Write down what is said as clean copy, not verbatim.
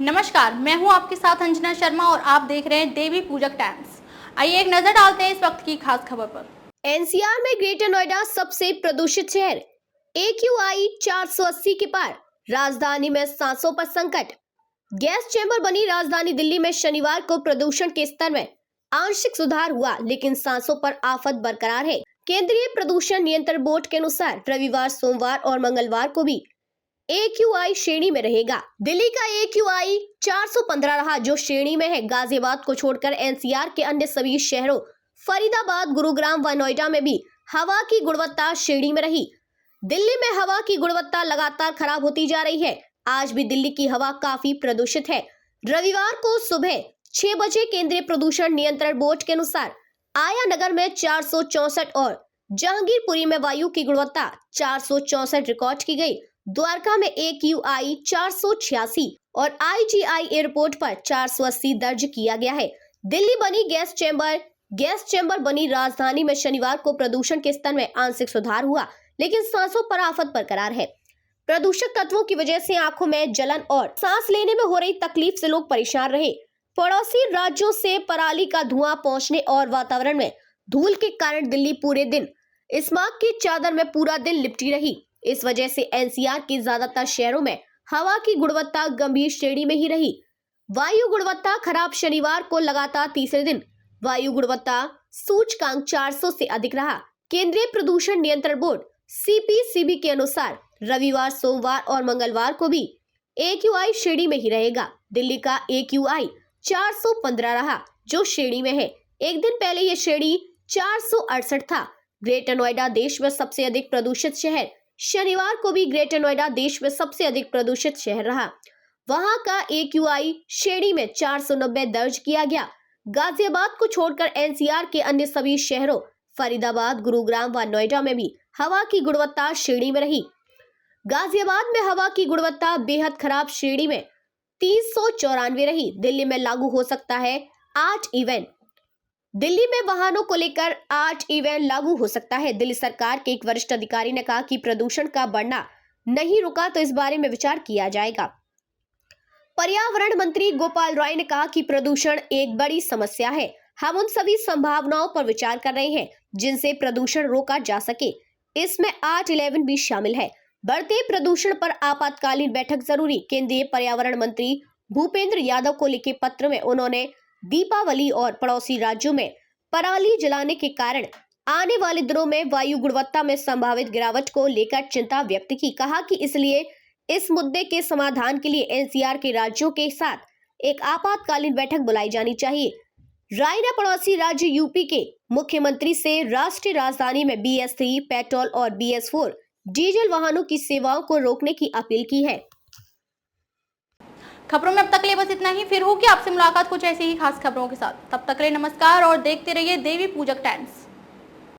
नमस्कार, मैं हूं आपके साथ अंजना शर्मा और आप देख रहे हैं देवी पूजक टाइम्स। आइए एक नजर डालते हैं इस वक्त की खास खबर पर। एनसीआर में ग्रेटर नोएडा सबसे प्रदूषित शहर, AQI 480 के पार, राजधानी में सांसों पर संकट। गैस चैम्बर बनी राजधानी दिल्ली में शनिवार को प्रदूषण के स्तर में आंशिक सुधार हुआ, लेकिन सांसों पर आफत बरकरार है। केंद्रीय प्रदूषण नियंत्रण बोर्ड के अनुसार रविवार, सोमवार और मंगलवार को भी AQI श्रेणी में रहेगा। दिल्ली का AQI 415 रहा, जो श्रेणी में है। गाजियाबाद को छोड़कर एनसीआर के अन्य सभी शहरों फरीदाबाद, गुरुग्राम व नोएडा में भी हवा की गुणवत्ता श्रेणी में रही। दिल्ली में हवा की गुणवत्ता लगातार खराब होती जा रही है। आज भी दिल्ली की हवा काफी प्रदूषित है। रविवार को सुबह 6 बजे केंद्रीय प्रदूषण नियंत्रण बोर्ड के अनुसार आया नगर में 464 और जहांगीरपुरी में वायु की गुणवत्ता 464 रिकॉर्ड की गई। द्वारका में AQI 486 और IGI एयरपोर्ट पर 480 दर्ज किया गया है। दिल्ली बनी गैस चैम्बर बनी राजधानी में शनिवार को प्रदूषण के स्तर में आंशिक सुधार हुआ, लेकिन सांसों पर आफत बरकरार है। प्रदूषक तत्वों की वजह से आंखों में जलन और सांस लेने में हो रही तकलीफ से लोग परेशान रहे। पड़ोसी राज्यों से पराली का धुआं पहुंचने और वातावरण में धूल के कारण दिल्ली पूरे दिन स्मॉग की चादर में पूरा दिन लिपटी रही। इस वजह से एनसीआर के ज्यादातर शहरों में हवा की गुणवत्ता गंभीर श्रेणी में ही रही। वायु गुणवत्ता खराब शनिवार को लगातार तीसरे दिन वायु गुणवत्ता सूचकांक 400 से अधिक रहा। केंद्रीय प्रदूषण नियंत्रण बोर्ड CPCB के अनुसार रविवार, सोमवार और मंगलवार को भी AQI श्रेणी में ही रहेगा। दिल्ली का AQI 415 रहा, जो श्रेणी में है। एक दिन पहले यह श्रेणी 468 था। ग्रेटर नोएडा देश में सबसे अधिक प्रदूषित शहर। शनिवार को भी ग्रेटर नोएडा देश में सबसे अधिक प्रदूषित शहर रहा। वहां का AQI श्रेणी में 490 दर्ज किया गया। गाजियाबाद को छोड़कर एनसीआर के अन्य सभी शहरों फरीदाबाद, गुरुग्राम व नोएडा में भी हवा की गुणवत्ता श्रेणी में रही। गाजियाबाद में हवा की गुणवत्ता बेहद खराब श्रेणी में 394 रही। दिल्ली में लागू हो सकता है 8 इवेंट। दिल्ली में वाहनों को लेकर 8 इवेंट लागू हो सकता है। दिल्ली सरकार के एक वरिष्ठ अधिकारी ने कहा कि प्रदूषण का बढ़ना नहीं रुका तो इस बारे में विचार किया जाएगा। पर्यावरण मंत्री गोपाल राय ने कहा कि प्रदूषण एक बड़ी समस्या है। हम उन सभी संभावनाओं पर विचार कर रहे हैं जिनसे प्रदूषण रोका जा सके। इसमें 8-11 भी शामिल है। बढ़ते प्रदूषण पर आपातकालीन बैठक जरूरी। केंद्रीय पर्यावरण मंत्री भूपेंद्र यादव को लिखे पत्र में उन्होंने दीपावली और पड़ोसी राज्यों में पराली जलाने के कारण आने वाले दिनों में वायु गुणवत्ता में संभावित गिरावट को लेकर चिंता व्यक्त की। कहा कि इसलिए इस मुद्दे के समाधान के लिए एनसीआर के राज्यों के साथ एक आपातकालीन बैठक बुलाई जानी चाहिए। राय ने पड़ोसी राज्य यूपी के मुख्यमंत्री से राष्ट्रीय राजधानी में BS3 पेट्रोल और BS4 डीजल वाहनों की सेवाओं को रोकने की अपील की है। खबरों में अब तक के लिए बस इतना ही। फिर होगी आपसे मुलाकात कुछ ऐसी ही खास खबरों के साथ। तब तक के लिए नमस्कार और देखते रहिए देवी पूजक टाइम्स।